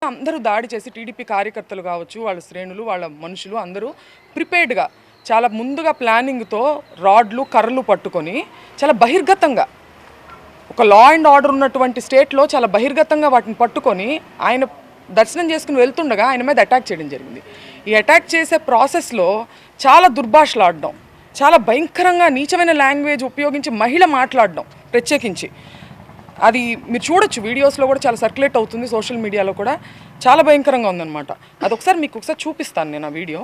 అందరూ దాడి చేసి టీడీపీ కార్యకర్తలు కావచ్చు, వాళ్ళ శ్రేణులు, వాళ్ళ మనుషులు అందరూ ప్రిపేర్డ్గా చాలా ముందుగా ప్లానింగ్తో రాడ్లు కర్రలు పట్టుకొని చాలా బహిర్గతంగా ఒక లా అండ్ ఆర్డర్ ఉన్నటువంటి స్టేట్లో చాలా బహిర్గతంగా వాటిని పట్టుకొని ఆయన దర్శనం చేసుకుని వెళ్తుండగా ఆయన మీద అటాక్ చేయడం జరిగింది. ఈ అటాక్ చేసే ప్రాసెస్లో చాలా దుర్భాషలాడడం, చాలా భయంకరంగా నీచమైన లాంగ్వేజ్ ఉపయోగించి మహిళ మాట్లాడడం ప్రత్యేకించి అది మీరు చూడొచ్చు, వీడియోస్లో కూడా చాలా సర్క్యులేట్ అవుతుంది, సోషల్ మీడియాలో కూడా చాలా భయంకరంగా ఉందన్నమాట. అది మీకు ఒకసారి చూపిస్తాను నేను ఆ వీడియో.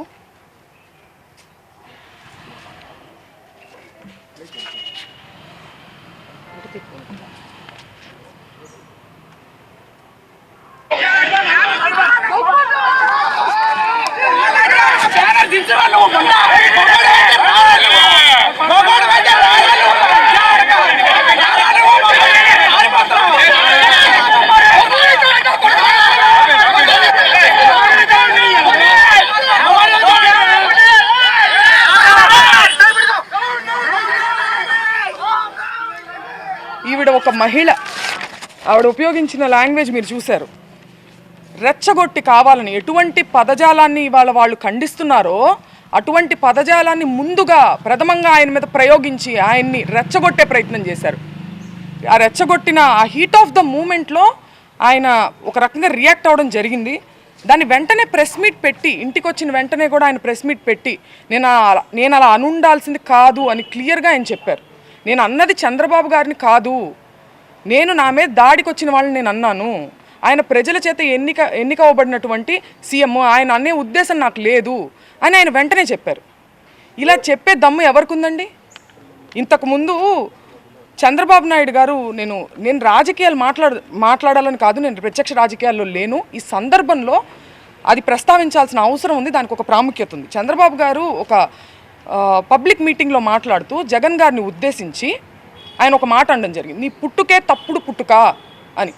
ఈవిడ ఒక మహిళ, ఆవిడ ఉపయోగించిన లాంగ్వేజ్ మీరు చూశారు. రెచ్చగొట్టి కావాలని ఎటువంటి పదజాలాన్ని ఇవాళ వాళ్ళు ఖండిస్తున్నారో అటువంటి పదజాలాన్ని ముందుగా ప్రథమంగా ఆయన మీద ప్రయోగించి ఆయన్ని రెచ్చగొట్టే ప్రయత్నం చేశారు. ఆ రెచ్చగొట్టిన ఆ హీట్ ఆఫ్ ద మూమెంట్లో ఆయన ఒక రకంగా రియాక్ట్ అవ్వడం జరిగింది. దాన్ని వెంటనే ప్రెస్ మీట్ పెట్టి, ఇంటికి వచ్చిన వెంటనే కూడా ఆయన ప్రెస్ మీట్ పెట్టి నేను అలా అనుండాల్సింది కాదు అని క్లియర్గా ఆయన చెప్పారు. నేను అన్నది చంద్రబాబు గారిని కాదు, నేను నా మీద దాడికి వచ్చిన వాళ్ళని నేను అన్నాను, ఆయన ప్రజల చేత ఎన్నిక అవ్వబడినటువంటి సీఎం, ఆయన అనే ఉద్దేశం నాకు లేదు అని ఆయన వెంటనే చెప్పారు. ఇలా చెప్పే దమ్ము ఎవరికి ఉందండి? ఇంతకుముందు చంద్రబాబు నాయుడు గారు నేను రాజకీయాలు మాట్లాడాలని కాదు, నేను ప్రత్యక్ష రాజకీయాల్లో లేను, ఈ సందర్భంలో అది ప్రస్తావించాల్సిన అవసరం ఉంది, దానికి ఒక ప్రాముఖ్యత ఉంది. చంద్రబాబు గారు ఒక పబ్లిక్ మీటింగ్లో మాట్లాడుతూ జగన్ గారిని ఉద్దేశించి ఆయన ఒక మాట అనడం జరిగింది, నీ పుట్టుకే తప్పుడు పుట్టుక అని.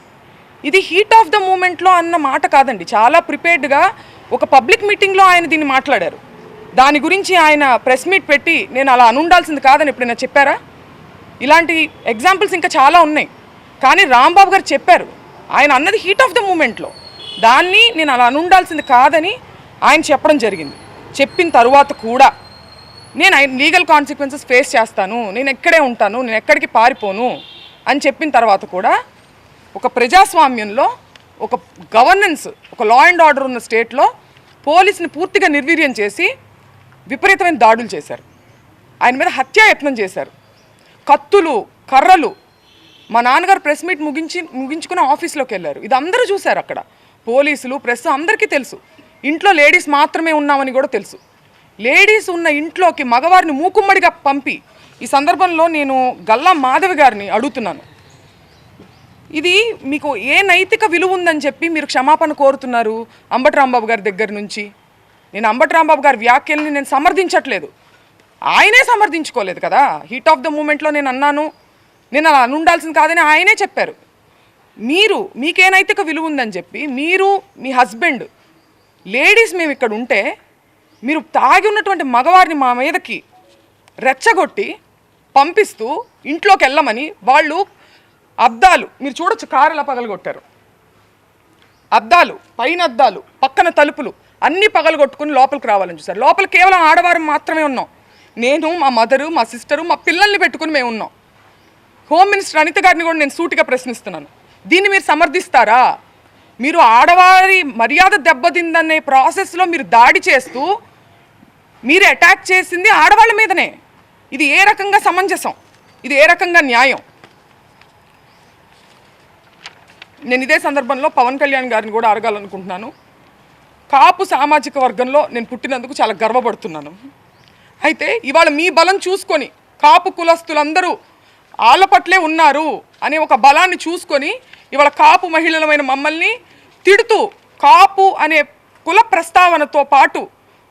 ఇది హీట్ ఆఫ్ ద మూమెంట్లో అన్న మాట కాదండి, చాలా ప్రిపేర్డ్గా ఒక పబ్లిక్ మీటింగ్లో ఆయన దీన్ని మాట్లాడారు. దాని గురించి ఆయన ప్రెస్ మీట్ పెట్టి నేను అలా అనుండాల్సింది కాదని ఎప్పుడైనా చెప్పారా? ఇలాంటి ఎగ్జాంపుల్స్ ఇంకా చాలా ఉన్నాయి. కానీ రాంబాబు గారు చెప్పారు, ఆయన అన్నది హీట్ ఆఫ్ ద మూమెంట్లో, దాన్ని నేను అలా అనుండాల్సింది కాదని ఆయన చెప్పడం జరిగింది. చెప్పిన తరువాత కూడా నేను లీగల్ కాన్సిక్వెన్సెస్ ఫేస్ చేస్తాను, నేను ఎక్కడే ఉంటాను, నేను ఎక్కడికి పారిపోను అని చెప్పిన తర్వాత కూడా ఒక ప్రజాస్వామ్యంలో ఒక గవర్నెన్స్, ఒక లా అండ్ ఆర్డర్ ఉన్న స్టేట్లో పోలీసుని పూర్తిగా నిర్వీర్యం చేసి విపరీతమైన దాడులు చేశారు. ఆయన మీద హత్యాయత్నం చేశారు. కత్తులు, కర్రలు. మా నాన్నగారు ప్రెస్ మీట్ ముగించుకుని ఆఫీస్లోకి వెళ్ళారు. ఇది అందరూ చూశారు అక్కడ, పోలీసులు, ప్రెస్ అందరికీ తెలుసు. ఇంట్లో లేడీస్ మాత్రమే ఉన్నామని కూడా తెలుసు. లేడీస్ ఉన్న ఇంట్లోకి మగవారిని మూకుమ్మడిగా పంపి, ఈ సందర్భంలో నేను గల్లా మాధవి గారిని అడుగుతున్నాను, ఇది మీకు ఏ నైతిక విలువ ఉందని చెప్పి మీరు క్షమాపణ కోరుతున్నారు అంబటి రాంబాబు గారి దగ్గర నుంచి? నేను అంబటి రాంబాబు గారి వ్యాఖ్యల్ని నేను సమర్థించట్లేదు, ఆయనే సమర్థించుకోలేదు కదా. హీట్ ఆఫ్ ద మూమెంట్లో నేను అన్నాను, నేను అలా అనుండాల్సింది కాదని ఆయనే చెప్పారు. మీకే నైతిక విలువ ఉందని చెప్పి మీరు, మీ హస్బెండ్, లేడీస్ మేము ఇక్కడ ఉంటే మీరు తాగి ఉన్నటువంటి మగవారిని మా మీదకి రెచ్చగొట్టి పంపిస్తూ ఇంట్లోకి వెళ్ళమని వాళ్ళు అద్దాలు మీరు చూడొచ్చు, కారు ఎలా పగలగొట్టారు, అద్దాలు, పైన అద్దాలు, పక్కన తలుపులు అన్నీ పగలగొట్టుకుని లోపలికి రావాలని చూశారు. లోపల కేవలం ఆడవారు మాత్రమే ఉన్నాం. నేను, మా మదరు, మా సిస్టరు, మా పిల్లల్ని పెట్టుకుని మేము ఉన్నాం. హోమ్ మినిస్టర్ అనిత గారిని కూడా నేను సూటిగా ప్రశ్నిస్తున్నాను, దీన్ని మీరు సమర్థిస్తారా? మీరు ఆడవారి మర్యాద దెబ్బతిందనే ప్రాసెస్లో మీరు దాడి చేస్తూ మీరు అటాక్ చేసింది ఆడవాళ్ళ మీదనే. ఇది ఏ రకంగా సమంజసం? ఇది ఏ రకంగా న్యాయం? నేను ఇదే సందర్భంలో పవన్ కళ్యాణ్ గారిని కూడా అడగాలనుకుంటున్నాను. కాపు సామాజిక వర్గంలో నేను పుట్టినందుకు చాలా గర్వపడుతున్నాను. అయితే ఇవాళ మీ బలం చూసుకొని కాపు కులస్తులందరూ వాళ్ళ పట్లే ఉన్నారు అనే ఒక బలాన్ని చూసుకొని ఇవాళ కాపు మహిళలమైన మమ్మల్ని తిడుతూ, కాపు అనే కుల ప్రస్తావనతో పాటు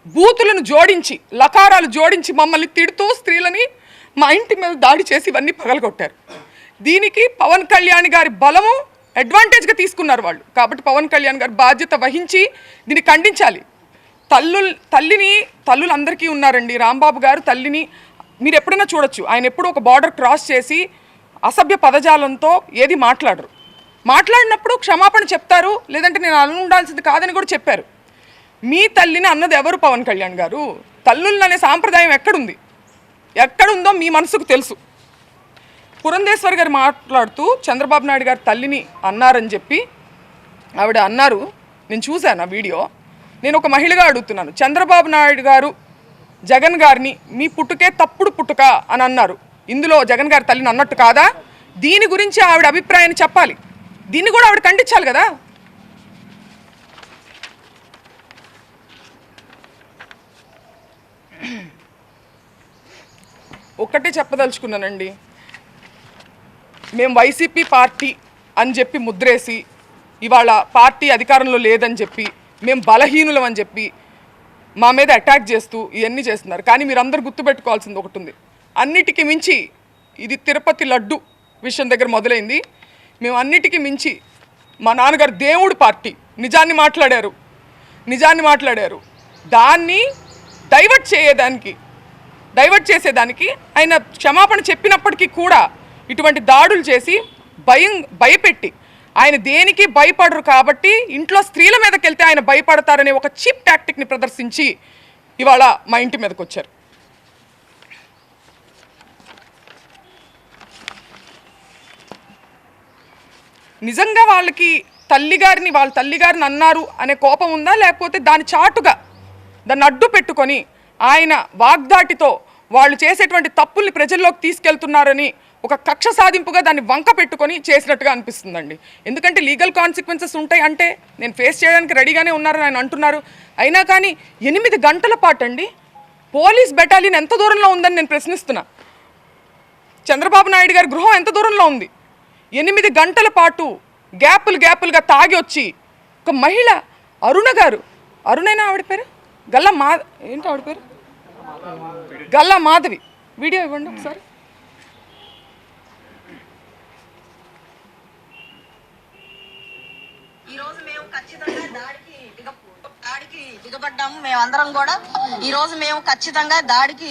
బూతులను జోడించి, లకారాలు జోడించి మమ్మల్ని తిడుతూ స్త్రీలని మా ఇంటి మీద దాడి చేసి ఇవన్నీ పగలగొట్టారు. దీనికి పవన్ కళ్యాణ్ గారి బలము అడ్వాంటేజ్గా తీసుకున్నారు వాళ్ళు. కాబట్టి పవన్ కళ్యాణ్ గారు బాధ్యత వహించి దీన్ని ఖండించాలి. తల్లులు అందరికీ ఉన్నారండి. రాంబాబు గారు తల్లిని మీరు ఎప్పుడైనా చూడొచ్చు, ఆయన ఎప్పుడూ ఒక బార్డర్ క్రాస్ చేసి అసభ్య పదజాలంతో ఏది మాట్లాడరు. మాట్లాడినప్పుడు క్షమాపణ చెప్తారు, లేదంటే నేను అలా ఉండాల్సింది కాదని కూడా చెప్పారు. మీ తల్లిని అన్నది ఎవరు పవన్ కళ్యాణ్ గారు? తల్లుళ్ళు అనే సాంప్రదాయం ఎక్కడుందో మీ మనసుకు తెలుసు. పురంధేశ్వర్ గారు మాట్లాడుతూ చంద్రబాబు నాయుడు గారు తల్లిని అన్నారని చెప్పి ఆవిడ అన్నారు. నేను చూశాను ఆ వీడియో. నేను ఒక మహిళగా అడుగుతున్నాను, చంద్రబాబు నాయుడు గారు జగన్ గారిని మీ పుట్టుకే తప్పుడు పుట్టుక అని అన్నారు. ఇందులో జగన్ గారి తల్లిని అన్నట్టు కాదా? దీని గురించి ఆవిడ అభిప్రాయాన్ని చెప్పాలి. దీన్ని కూడా ఆవిడ ఖండించాలి కదా. ఒక్కటే చెప్పదలుచుకున్నానండి, మేము వైసీపీ పార్టీ అని చెప్పి ముద్రేసి ఇవాళ పార్టీ అధికారంలో లేదని చెప్పి మేము బలహీనులం అని చెప్పి మా మీద అటాక్ చేస్తూ ఇవన్నీ చేస్తున్నారు. కానీ మీరు అందరూ గుర్తుపెట్టుకోవాల్సింది ఒకటి ఉంది. అన్నిటికీ మించి ఇది తిరుపతి లడ్డు విషయం దగ్గర మొదలైంది. మేము అన్నిటికీ మించి మా నాన్నగారు దేవుడు పార్టీ నిజాన్ని మాట్లాడారు. దాన్ని డైవర్ట్ చేసేదానికి ఆయన క్షమాపణ చెప్పినప్పటికీ కూడా ఇటువంటి దాడులు చేసి భయపెట్టి ఆయన దేనికి భయపడరు కాబట్టి ఇంట్లో స్త్రీల మీదకి వెళ్తే ఆయన భయపడతారనే ఒక చీప్ టాక్టిక్ని ప్రదర్శించి ఇవాళ మా ఇంటి మీదకి వచ్చారు. నిజంగా వాళ్ళ తల్లిగారిని అన్నారు అనే కోపం ఉందా, లేకపోతే దాని చాటుగా దాన్ని అడ్డు పెట్టుకొని ఆయన వాగ్దాటితో వాళ్ళు చేసేటువంటి తప్పుల్ని ప్రజల్లోకి తీసుకెళ్తున్నారని ఒక కక్ష సాధింపుగా దాన్ని వంక పెట్టుకొని చేసినట్టుగా అనిపిస్తుందండి. ఎందుకంటే లీగల్ కాన్సిక్వెన్సెస్ ఉంటాయి అంటే నేను ఫేస్ చేయడానికి రెడీగానే ఉన్నారని ఆయన అంటున్నారు. అయినా కానీ 8 గంటల పాటు అండి పోలీస్ బెటాలియన్ ఎంత దూరంలో ఉందని నేను ప్రశ్నిస్తున్నా. చంద్రబాబు నాయుడు గారి గృహం ఎంత దూరంలో ఉంది? 8 గంటల పాటు గ్యాపులుగా తాగి వచ్చి ఒక మహిళ అరుణైనా ఆవిడ పేరు ఆవిడ పేరు గల్లా మాధవి, వీడియో ఇవ్వండి ఒకసారి. ఈరోజు మేము ఖచ్చితంగా దాడికి దిగబడ్డాము మేమందరం కూడా. ఈరోజు మేము ఖచ్చితంగా దాడికి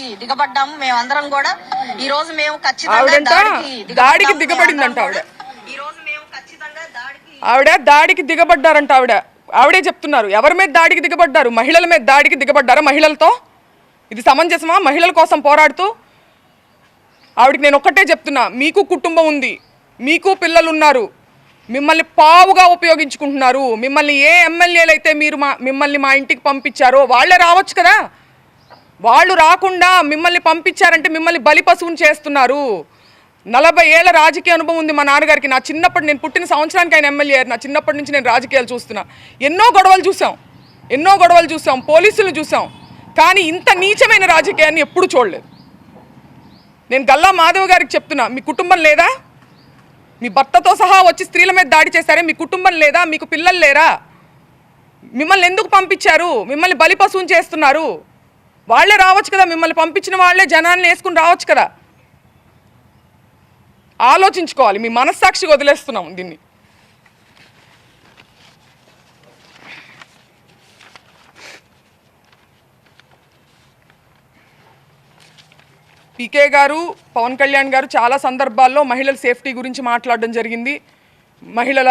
దిగబడిందంట ఆవిడ దాడికి దిగబడ్డారంట. ఆవిడే చెప్తున్నారు. ఎవరి మీద దాడికి దిగబడ్డారు? మహిళల మీద దాడికి దిగబడ్డారా? మహిళలతో ఇది సమంజసమా? మహిళల కోసం పోరాడుతూ ఆవిడకి నేను ఒక్కటే చెప్తున్నా, మీకు కుటుంబం ఉంది, మీకు పిల్లలు ఉన్నారు, మిమ్మల్ని పావుగా ఉపయోగించుకుంటున్నారు. మిమ్మల్ని ఏ ఎమ్మెల్యేలు అయితే మిమ్మల్ని మా ఇంటికి పంపించారో వాళ్ళే రావచ్చు కదా. వాళ్ళు రాకుండా మిమ్మల్ని పంపించారంటే మిమ్మల్ని బలిపశువుని చేస్తున్నారు. 40 ఏళ్ల రాజకీయ అనుభవం ఉంది మా నాన్నగారికి. నేను పుట్టిన సంవత్సరానికి ఆయన ఎమ్మెల్యే అయ్యారు. నా చిన్నప్పటి నుంచి నేను రాజకీయాలు చూస్తున్నా. ఎన్నో గొడవలు చూసాం, పోలీసులు చూసాం. కానీ ఇంత నీచమైన రాజకీయాన్ని ఎప్పుడు చూడలేదు. నేను గల్లా మాధవ్ గారికి చెప్తున్నా, మీ కుటుంబం లేదా? మీ భర్తతో సహా వచ్చి స్త్రీల మీద దాడి చేశారే, మీ కుటుంబం లేదా? మీకు పిల్లలు లేరా? మిమ్మల్ని ఎందుకు పంపించారు? మిమ్మల్ని బలిపశువుని చేస్తున్నారు. వాళ్ళే రావచ్చు కదా, మిమ్మల్ని పంపించిన వాళ్ళే జనాన్ని వేసుకుని రావచ్చు కదా. ఆలోచించుకోవాలి. మీ మనస్సాక్షికి వదిలేస్తున్నాం దీన్ని. పీకే గారు, పవన్ కళ్యాణ్ గారు చాలా సందర్భాల్లో మహిళల సేఫ్టీ గురించి మాట్లాడడం జరిగింది. మహిళల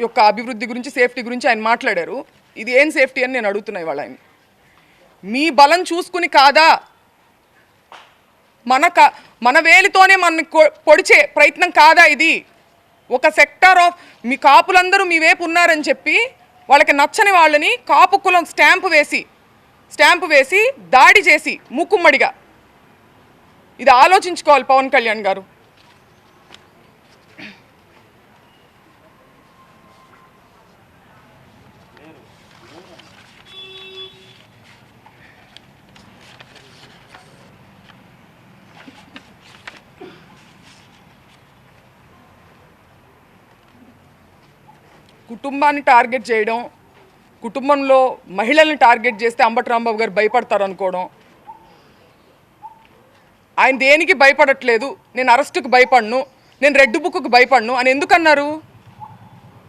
యొక్క అభివృద్ధి గురించి, సేఫ్టీ గురించి ఆయన మాట్లాడారు. ఇది ఏం సేఫ్టీ అని నేను అడుగుతున్నా ఇవాళ ఆయన. మీ బలం చూసుకుని కాదా, మన వేలితోనే మన పొడిచే ప్రయత్నం కాదా ఇది? ఒక సెక్టార్ ఆఫ్ మీ కాపులందరూ మీ వైపు ఉన్నారని చెప్పి వాళ్ళకి నచ్చని వాళ్ళని కాపు కులం స్టాంపు వేసి దాడి చేసి మూకుమ్మడిగా. ఇది ఆలోచించుకోవాలి పవన్ కళ్యాణ్ గారు. కుటుంబాన్ని టార్గెట్ చేయడం, కుటుంబంలో మహిళల్ని టార్గెట్ చేస్తే అంబటి రాంబాబు గారు భయపడతారు అనుకోవడం. ఆయన దేనికి భయపడట్లేదు, నేను అరెస్టుకు భయపడను, నేను రెడ్ బుక్కు భయపడను అని ఎందుకన్నారు?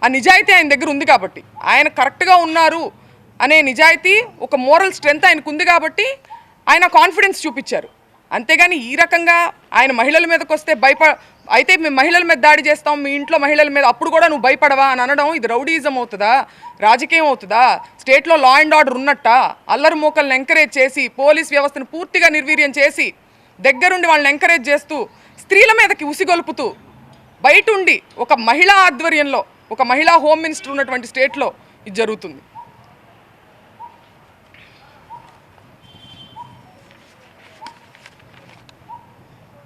ఆ నిజాయితీ ఆయన దగ్గర ఉంది కాబట్టి, ఆయన కరెక్ట్గా ఉన్నారు అనే నిజాయితీ, ఒక మోరల్ స్ట్రెంగ్త్ ఆయనకు ఉంది కాబట్టి ఆయన కాన్ఫిడెన్స్ చూపించారు. అంతేగాని ఈ రకంగా ఆయన మహిళల మీదకి వస్తే అయితే మేము మహిళల మీద దాడి చేస్తాం, మీ ఇంట్లో మహిళల మీద, అప్పుడు కూడా నువ్వు భయపడవా అని అనడం ఇది రౌడీజం అవుతుందా, రాజకీయం అవుతుందా? స్టేట్లో లా అండ్ ఆర్డర్ ఉన్నట్ట అల్లరి మూకలను ఎంకరేజ్ చేసి పోలీస్ వ్యవస్థను పూర్తిగా నిర్వీర్యం చేసి దగ్గరుండి వాళ్ళని ఎంకరేజ్ చేస్తూ స్త్రీల మీదకి ఉసిగొలుపుతూ బయట ఉండి ఒక మహిళా ఆధ్వర్యంలో ఒక మహిళా హోమ్ మినిస్టర్ ఉన్నటువంటి స్టేట్లో ఇది జరుగుతుంది.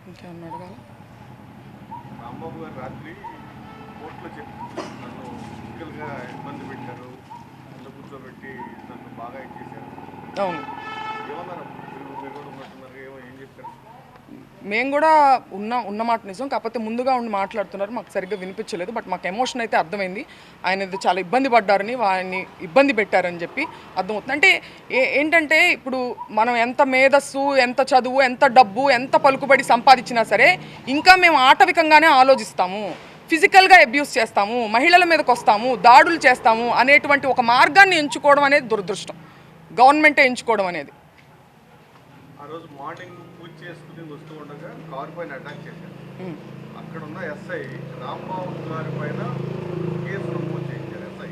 ఇంకేమన్నా అడగాలి? రాంబాబు గారు రాత్రి కోర్టులో చెప్పి నన్ను ఫిజికల్గా ఇబ్బంది పెట్టారు, నన్ను కూర్చోబెట్టి నన్ను బాగా ఇచ్చేసారు. అవును, ఏమన్నారు? మీరు కూడా ఉన్నట్టున్నారు, ఏం చెప్పారు? మేము కూడా ఉన్న మాట నిజం, కాకపోతే ముందుగా ఉండి మాట్లాడుతున్నారు, మాకు సరిగ్గా వినిపించలేదు. బట్ మాకు ఎమోషన్ అయితే అర్థమైంది, ఆయన చాలా ఇబ్బంది పడ్డారని, ఆయన్ని ఇబ్బంది పెట్టారని చెప్పి అర్థమవుతుంది. అంటే ఏంటంటే ఇప్పుడు మనం ఎంత మేధస్సు, ఎంత చదువు, ఎంత డబ్బు, ఎంత పలుకుబడి సంపాదించినా సరే ఇంకా మేము ఆటవికంగానే ఆలోచిస్తాము, ఫిజికల్గా అబ్యూస్ చేస్తాము, మహిళల మీదకి వస్తాము, దాడులు చేస్తాము అనేటువంటి ఒక మార్గాన్ని ఎంచుకోవడం అనేది దురదృష్టం, గవర్నమెంటే ఎంచుకోవడం అనేది. ఆ రోజు మార్నింగ్ పూజ చేసుకుని వస్తూ ఉండగా కారు పైన అటాక్ చేశారు. అక్కడ ఉన్న ఎస్ఐ రాంబాబు గారి పైన కేసు నమోదు చేశారు. ఎస్ఐ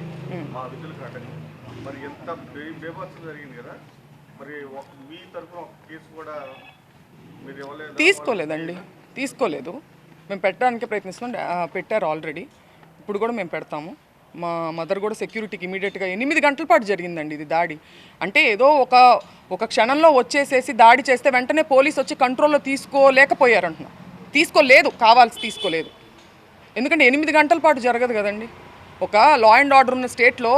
మా విధులకు అటెండ్. మరి ఎంత బేభత్సం జరిగింది కదా, మరి మీ తరఫున ఒక కేసు కూడా మీరు ఇవ్వలేదు? తీసుకోలేదండి, తీసుకోలేదు. మేము పెట్టడానికి ప్రయత్నిస్తున్నాం, పెట్టారు ఆల్రెడీ, ఇప్పుడు కూడా మేము పెడతాము. మా మదర్ కూడా సెక్యూరిటీకి ఇమీడియట్గా 8 గంటల పాటు జరిగిందండి ఇది దాడి. అంటే ఏదో ఒక క్షణంలో వచ్చేసేసి దాడి చేస్తే వెంటనే పోలీసు వచ్చి కంట్రోల్లో తీసుకోలేకపోయారంటున్నా, తీసుకోలేదు, తీసుకోలేదు. ఎందుకంటే 8 గంటల పాటు జరగదు కదండి. ఒక లా అండ్ ఆర్డర్ ఉన్న స్టేట్లో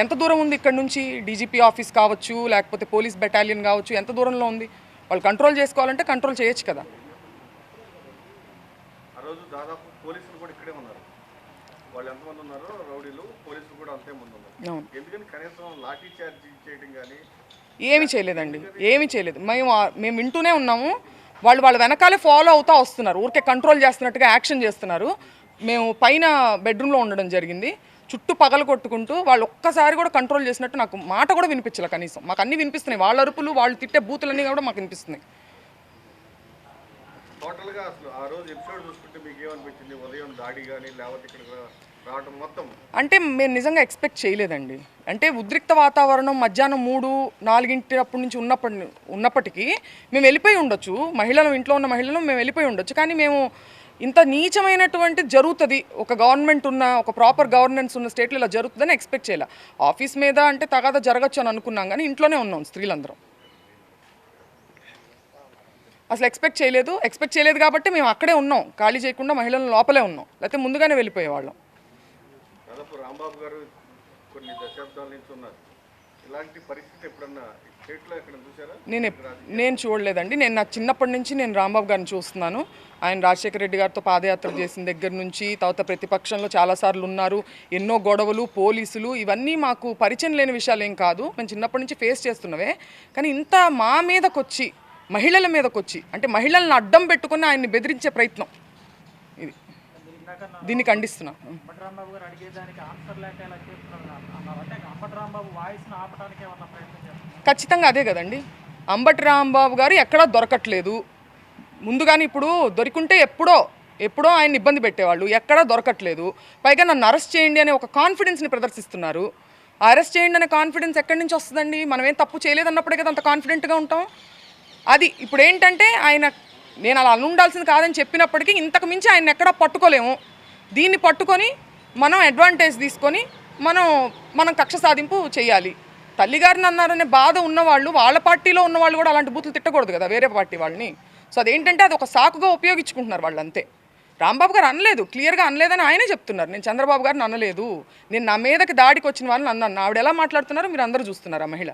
ఎంత దూరం ఉంది ఇక్కడ నుంచి? డీజీపీ ఆఫీస్ కావచ్చు, లేకపోతే పోలీస్ బెటాలియన్ కావచ్చు, ఎంత దూరంలో ఉంది? వాళ్ళు కంట్రోల్ చేసుకోవాలంటే కంట్రోల్ చేయొచ్చు కదా. ఆ రోజు దాదాపు పోలీసులు కూడా ఇక్కడే ఉన్నారు. వాళ్ళు ఎంతమంది ఉన్నారో రౌడీలు, పోలీసులు కూడా అంతే మంది ఉన్నారు. ఎందుకని కనీసం లాఠీ చార్జ్ చేయడం కానీ ఏమీ చేయలేదండి, ఏమీ చేయలేదు. మేము వింటూనే ఉన్నాము, వాళ్ళ వెనకాలే ఫాలో అవుతూ వస్తున్నారు, ఊరికే కంట్రోల్ చేస్తున్నట్టుగా యాక్షన్ చేస్తున్నారు. మేము పైన బెడ్రూమ్లో ఉండడం జరిగింది, చుట్టూ పగలు కొట్టుకుంటూ వాళ్ళు ఒక్కసారి కూడా కంట్రోల్ చేసినట్టు నాకు మాట కూడా వినిపించలే. కనీసం మాకు అన్నీ వినిపిస్తున్నాయి, వాళ్ళ అరుపులు, వాళ్ళు తిట్టే బూతులన్నీ కూడా మాకు వినిపిస్తున్నాయి. టోటల్గా అసలు ఆ రోజు ఎపిసోడ్ చూసుకుంటే మీకు ఏమనిపించింది? ఉదయం దాడి కానీ లేకపోతే ఇక్కడ రావడం మొత్తం అంటే మేము నిజంగా ఎక్స్పెక్ట్ చేయలేదండి. అంటే ఉద్రిక్త వాతావరణం మధ్యాహ్నం 3-4 అప్పటి నుంచి ఉన్నప్పటికీ మేము వెళ్ళిపోయి ఉండొచ్చు, మహిళలు, ఇంట్లో ఉన్న మహిళలు మేము వెళ్ళిపోయి ఉండొచ్చు. కానీ మేము ఇంత నీచమైనటువంటి జరుగుతుంది, ఒక గవర్నమెంట్ ఉన్న, ఒక ప్రాపర్ గవర్నెన్స్ ఉన్న స్టేట్లో ఇలా జరుగుతుందని ఎక్స్పెక్ట్ చేయలే. ఆఫీస్ మీద అంటే తగాదా జరగచ్చు అని అనుకున్నాం, కానీ ఇంట్లోనే ఉన్నాం స్త్రీలందరం. అసలు ఎక్స్పెక్ట్ చేయలేదు కాబట్టి మేము అక్కడే ఉన్నాం, ఖాళీ చేయకుండా మహిళలను లోపలే ఉన్నాం, లేకపోతే ముందుగానే వెళ్ళిపోయేవాళ్ళం. దాదాపు రాంబాబు గారు కొన్ని దశాబ్దాల నుంచి ఉన్నారు, ఇలాంటి పరిస్థితి ఎప్పుడన్నా స్టేట్లో ఎక్కడ చూసారా? నేను చూడలేదండి. నా చిన్నప్పటి నుంచి నేను రాంబాబు గారిని చూస్తున్నాను. ఆయన రాజశేఖర రెడ్డి గారితో పాదయాత్ర చేసిన దగ్గర నుంచి, తర్వాత ప్రతిపక్షంలో చాలాసార్లు ఉన్నారు, ఎన్నో గొడవలు, పోలీసులు, ఇవన్నీ మాకు పరిచయం లేని విషయాలు ఏం కాదు, మేము చిన్నప్పటి నుంచి ఫేస్ చేస్తున్నవే. కానీ ఇంత మా మీదకొచ్చి, మహిళల మీదకొచ్చి, అంటే మహిళలను అడ్డం పెట్టుకుని ఆయన్ని బెదిరించే ప్రయత్నం ఇది, దీన్ని ఖండిస్తున్నా. ఖచ్చితంగా అదే కదండి, అంబటి రాంబాబు గారు ఎక్కడా దొరకట్లేదు. ముందుగానే ఇప్పుడు దొరికింటే ఎప్పుడో ఆయన ఇబ్బంది పెట్టేవాళ్ళు, ఎక్కడా దొరకట్లేదు. పైగా నన్ను అరెస్ట్ చేయండి అనే ఒక కాన్ఫిడెన్స్ని ప్రదర్శిస్తున్నారు. అరెస్ట్ చేయండి అనే కాన్ఫిడెన్స్ ఎక్కడి నుంచి వస్తుందండి? మనం ఏం తప్పు చేయలేదన్నప్పుడే కదా అంత కాన్ఫిడెంట్గా ఉంటాం. అది ఇప్పుడు ఏంటంటే నేను అలా ఉండాల్సింది కాదని చెప్పినప్పటికీ ఇంతకు మించి ఆయన ఎక్కడా పట్టుకోలేము. దీన్ని పట్టుకొని మనం అడ్వాంటేజ్ తీసుకొని మనం కక్ష సాధింపు చేయాలి. తల్లిగారిని అన్నారనే బాధ ఉన్నవాళ్ళు, వాళ్ళ పార్టీలో ఉన్నవాళ్ళు కూడా అలాంటి బూతులు తిట్టకూడదు కదా వేరే పార్టీ వాళ్ళని. సో అదేంటంటే అది ఒక సాకుగా ఉపయోగించుకుంటున్నారు వాళ్ళు, అంతే. రాంబాబు గారు అనలేదు, క్లియర్గా అనలేదని ఆయనే చెప్తున్నారు. నేను చంద్రబాబు గారిని అనలేదు, నేను నా మీదకి దాడికి వచ్చిన వాళ్ళని అన్నాను. ఆవిడ ఎలా మాట్లాడుతున్నారో మీరు అందరూ చూస్తున్నారు. ఆ మహిళ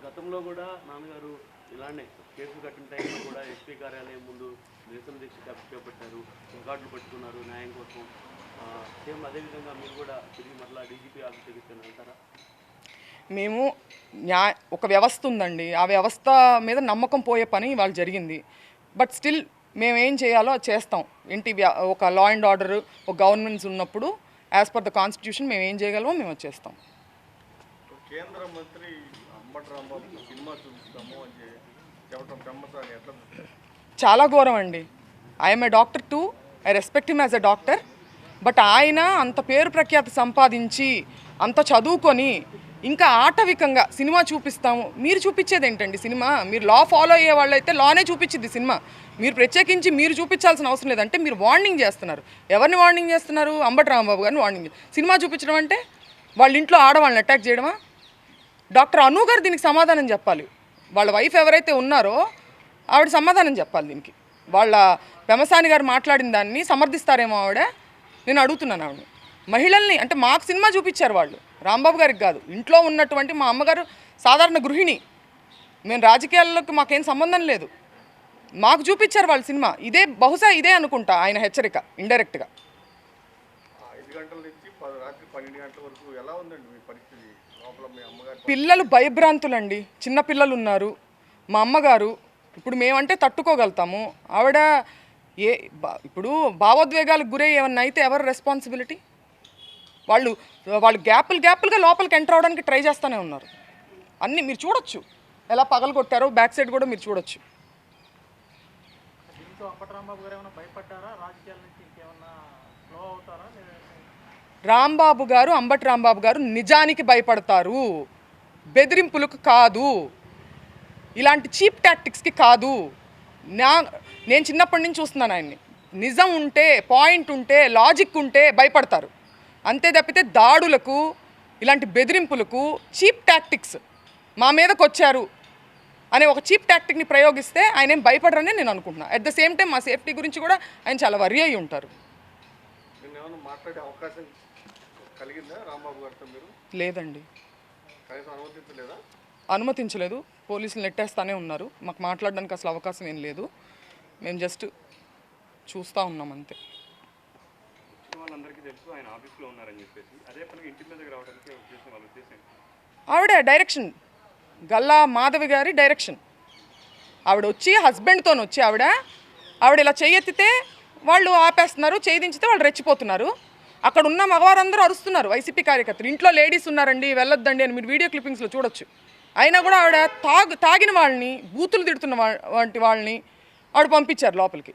గతంలో కూడా నాన్నగారు ఇలానే కేసులు కట్టిన టైంలో కూడా ఎస్పీ కార్యాలయం ముందు నిరసన దీక్ష చేపట్టారు, రికార్డులు పట్టుకున్నారు న్యాయం కోసం. సేమ్ అదేవిధంగా మీరు కూడా తిరిగి మరలా డీజీపీ ఆఫీస్ దగ్గరికి వెళ్తారా? మేము ఒక వ్యవస్థ ఉందండి, ఆ వ్యవస్థ మీద నమ్మకం పోయే పని ఇవాళ జరిగింది. బట్ స్టిల్ మేము ఏం చేయాలో అది చేస్తాం. ఏంటి, ఒక లా అండ్ ఆర్డర్, ఒక గవర్నెన్స్ ఉన్నప్పుడు యాజ్ పర్ ద కాన్స్టిట్యూషన్ మేము ఏం చేయగలమో మేము అది చేస్తాం. కేంద్ర మంత్రి అంబటి రాంబాబు సినిమా చూపిస్తాము అని చెప్పడం పెమ్మసాని ఎట్లా చాలా ఘోరం అండి. I'm a doctor to, I respect him as a doctor. But ఆయన అంత పేరు ప్రఖ్యాతి సంపాదించి అంత చదువుకొని ఇంకా ఆటవికంగా సినిమా చూపిస్తాము. మీరు చూపించేది ఏంటండి సినిమా? మీరు లా ఫాలో అయ్యే వాళ్ళు అయితే లానే చూపించింది సినిమా. మీరు ప్రత్యేకించి మీరు చూపించాల్సిన అవసరం లేదంటే మీరు వార్నింగ్ చేస్తున్నారు. ఎవరిని వార్నింగ్ చేస్తున్నారు? అంబటి రాంబాబు గారిని వార్నింగ్. సినిమా చూపించడం అంటే వాళ్ళ ఇంట్లో ఆడవాళ్ళని అటాక్ చేయడమా? డాక్టర్ అను గారు దీనికి సమాధానం చెప్పాలి. వాళ్ళ వైఫ్ ఎవరైతే ఉన్నారో ఆవిడ సమాధానం చెప్పాలి దీనికి. వాళ్ళ పెమసాని గారు మాట్లాడిన దాన్ని సమర్థిస్తారేమో ఆవిడ. నేను అడుగుతున్నాను ఆవిడ. మహిళల్ని అంటే మాకు సినిమా చూపించారు వాళ్ళు, రాంబాబు గారికి కాదు. ఇంట్లో ఉన్నటువంటి మా అమ్మగారు సాధారణ గృహిణి, మేము రాజకీయాల్లోకి మాకేం సంబంధం లేదు. మాకు చూపించారు వాళ్ళ సినిమా. ఇదే బహుశా ఇదే అనుకుంటా ఆయన హెచ్చరిక ఇండైరెక్ట్గా. 5 గంటల నుంచి రాత్రి 12 గంటల వరకు ఎలా ఉందండి మీ పరిస్థితి లోపల? మీ అమ్మగారు పిల్లలు భయభ్రాంతులండి, చిన్న పిల్లలు ఉన్నారు. మా అమ్మగారు ఇప్పుడు మేమంటే తట్టుకోగలుగుతాము, ఆవిడ ఇప్పుడు భావోద్వేగాలకు గురై ఏమన్నా అయితే ఎవరు రెస్పాన్సిబిలిటీ? వాళ్ళు గ్యాపులుగా లోపలికి ఎంటర్ అవడానికి ట్రై చేస్తూనే ఉన్నారు. అన్నీ మీరు చూడొచ్చు ఎలా పగలు కొట్టారో, బ్యాక్ సైడ్ కూడా మీరు చూడొచ్చు. రాంబాబు గారు, అంబటి రాంబాబు గారు నిజానికి భయపడతారు, బెదిరింపులకు కాదు, ఇలాంటి చీప్ టాక్టిక్స్కి కాదు. నేను చిన్నప్పటి నుంచి చూస్తున్నాను ఆయన్ని. నిజం ఉంటే, పాయింట్ ఉంటే, లాజిక్ ఉంటే భయపడతారు. అంతే తప్పితే దాడులకు, ఇలాంటి బెదిరింపులకు, చీప్ టాక్టిక్స్ మా మీదకి వచ్చారు అనే ఒక చీప్ టాక్టిక్ని ప్రయోగిస్తే ఆయన ఏం భయపడరని నేను అనుకుంటున్నాను. అట్ ద సేమ్ టైం మా సేఫ్టీ గురించి కూడా ఆయన చాలా వరి అయి ఉంటారు. ఏమైనా మాట్లాడే అవకాశం కలిగిందా రాంబాబు గారితో మీరు? లేదండి, కనీసం అనుమతించలేదా? అనుమతించలేదు. పోలీసులు నెట్టేస్తానే ఉన్నారు. మాకు మాట్లాడడానికి అసలు అవకాశం ఏం లేదు. మేము జస్ట్ చూస్తూ ఉన్నాం అంతే. వాళ్ళందరికీ తెలుసు ఆయన ఆఫీస్లో ఉన్నారని చెప్పేసి, అదే పనికి ఇంటి మీదకి రావడానికి ఉద్దేశం, వాళ్ళ ఉద్దేశం ఆవిడ డైరెక్షన్, గల్లా మాధవి గారి డైరెక్షన్. ఆవిడ వచ్చి హస్బెండ్తో వచ్చి ఆవిడ ఇలా చెయ్యెత్తితే వాళ్ళు ఆపేస్తున్నారు, చేయించితే వాళ్ళు రెచ్చిపోతున్నారు. అక్కడ ఉన్న మగవారందరూ అరుస్తున్నారు, వైసీపీ కార్యకర్తలు. ఇంట్లో లేడీస్ ఉన్నారండి, వెళ్ళొద్దండి అని మీరు వీడియో క్లిప్పింగ్స్లో చూడొచ్చు. అయినా కూడా ఆవిడ తాగిన వాళ్ళని, బూతులు తిడుతున్న వంటి వాళ్ళని ఆవిడ పంపించారు లోపలికి.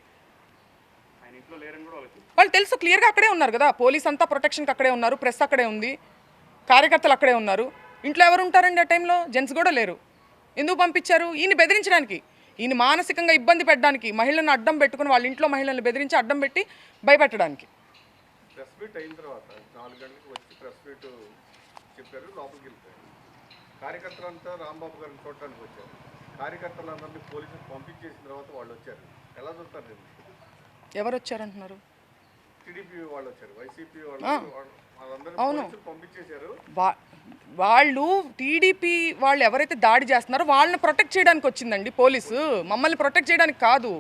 వాళ్ళు తెలుసు, క్లియర్గా అక్కడే ఉన్నారు కదా. పోలీస్ అంతా ప్రొటెక్షన్కి అక్కడే ఉన్నారు, ప్రెస్ అక్కడే ఉంది, కార్యకర్తలు అక్కడే ఉన్నారు. ఇంట్లో ఎవరు ఉంటారండి ఆ టైంలో? జెంట్స్ కూడా లేరు. ఎందుకు పంపించారు? ఈయన బెదిరించడానికి, ఈయన మానసికంగా ఇబ్బంది పెట్టడానికి, మహిళలను అడ్డం పెట్టుకుని వాళ్ళ ఇంట్లో మహిళలను బెదిరించి అడ్డం పెట్టి భయపెట్టడానికి. ప్రెస్ మీట్ అయిన తర్వాత 4 గంటలకు వచ్చి ప్రెస్ మీట్ చెప్పారు, లోపలికి వెళ్ళిపోయారు. కార్యకర్తలంతా రాంబాబు గారిని చూడటానికి వచ్చారు. కార్యకర్తలందరినీ పోలీసులు పంపించేసిన తర్వాత వాళ్ళు వచ్చారు. ఎలా చూస్తారు దీన్ని? ఎవరు వచ్చారంటున్నారు? టీడీపీ వాళ్ళు వచ్చారు, వైసీపీ వాళ్ళు, వాళ్ళందరూ అవును, పోలీసులు పంపించేశారు. వాళ్ళు టీడీపీ వాళ్ళు ఎవరైతే దాడి చేస్తున్నారో వాళ్ళని ప్రొటెక్ట్ చేయడానికి వచ్చిందండి పోలీసు, మమ్మల్ని ప్రొటెక్ట్ చేయడానికి కాదు.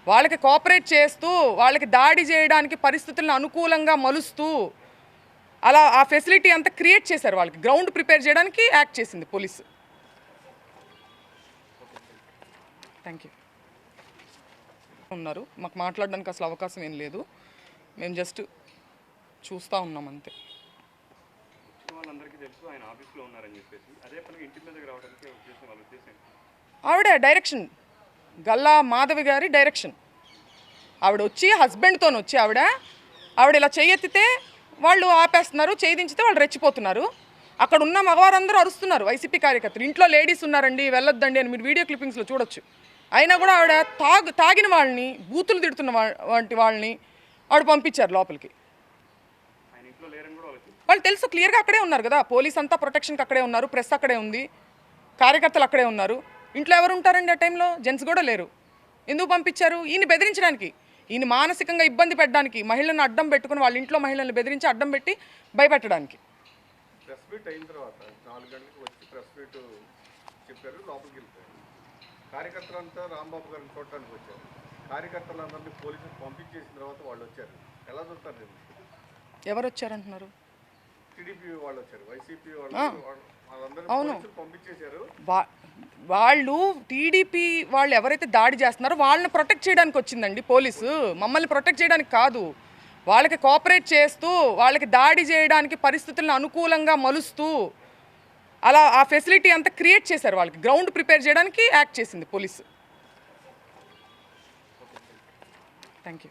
వాళ్ళకి కోఆపరేట్ చేస్తూ, వాళ్ళకి దాడి చేయడానికి పరిస్థితులను అనుకూలంగా మలుస్తూ అలా ఆ ఫెసిలిటీ అంతా క్రియేట్ చేశారు. వాళ్ళకి గ్రౌండ్ ప్రిపేర్ చేయడానికి యాక్ట్ చేసింది పోలీసు. Thank you. ఉన్నారు, మాకు మాట్లాడడానికి అసలు అవకాశం ఏం లేదు. మేము జస్ట్ చూస్తూ ఉన్నాం అంతే. వాళ్ళందరికీ తెలుసు ఆయన ఆఫీస్లో ఉన్నారని చెప్పేసి, అదే పనికి ఇంటి మీదకి రావడానికి ఉద్దేశం, వాళ్ళ ఉద్దేశం. ఆవిడ డైరెక్షన్, గల్లా మాధవి గారి డైరెక్షన్. ఆవిడ వచ్చి హస్బెండ్తో వచ్చి ఆవిడ ఇలా చెయ్యెత్తితే వాళ్ళు ఆపేస్తున్నారు, చేయించితే వాళ్ళు రెచ్చిపోతున్నారు. అక్కడ ఉన్న మగవారందరూ అరుస్తున్నారు, వైసీపీ కార్యకర్తలు. ఇంట్లో లేడీస్ ఉన్నారండి, వెళ్ళొద్దండి అని మీరు వీడియో క్లిప్పింగ్స్లో చూడొచ్చు. అయినా కూడా ఆవిడ తాగిన వాళ్ళని, బూతులు తిడుతున్న వంటి వాళ్ళని ఆవిడ పంపించారు లోపలికి. వాళ్ళు తెలుసు, క్లియర్గా అక్కడే ఉన్నారు కదా. పోలీస్ అంతా ప్రొటెక్షన్కి అక్కడే ఉన్నారు, ప్రెస్ అక్కడే ఉంది, కార్యకర్తలు అక్కడే ఉన్నారు. ఇంట్లో ఎవరు ఉంటారండి ఆ టైంలో? జెంట్స్ కూడా లేరు. ఎందుకు పంపించారు? ఈయన బెదిరించడానికి, ఈయన మానసికంగా ఇబ్బంది పెట్టడానికి, మహిళలను అడ్డం పెట్టుకుని వాళ్ళ ఇంట్లో మహిళలను బెదిరించి అడ్డం పెట్టి భయపెట్టడానికి. ప్రెస్ మీట్ అయిన తర్వాత 4 గంటలకు వచ్చి ప్రెస్ మీట్ చెప్పారు, లోపలికి వెళ్ళిపోయారు. కార్యకర్తలంతా రాంబాబు గారిని చూడటానికి వచ్చారు. కార్యకర్తలందరినీ పోలీసులు పంపించేసిన తర్వాత వాళ్ళు వచ్చారు. ఎలా చూస్తారు దీన్ని? ఎవరు వచ్చారంటున్నారు? టీడీపీ వాళ్ళు వచ్చారు, వైసీపీ వాళ్ళు, వాళ్ళందరూ అవును, పోలీసులు పంపించేశారు. వాళ్ళు టీడీపీ వాళ్ళు ఎవరైతే దాడి చేస్తున్నారో వాళ్ళని ప్రొటెక్ట్ చేయడానికి వచ్చిందండి పోలీసు, మమ్మల్ని ప్రొటెక్ట్ చేయడానికి కాదు. వాళ్ళకి కోఆపరేట్ చేస్తూ, వాళ్ళకి దాడి చేయడానికి పరిస్థితులను అనుకూలంగా మలుస్తూ అలా ఆ ఫెసిలిటీ అంతా క్రియేట్ చేశారు. వాళ్ళకి గ్రౌండ్ ప్రిపేర్ చేయడానికి యాక్ట్ చేసింది పోలీసు. Thank you.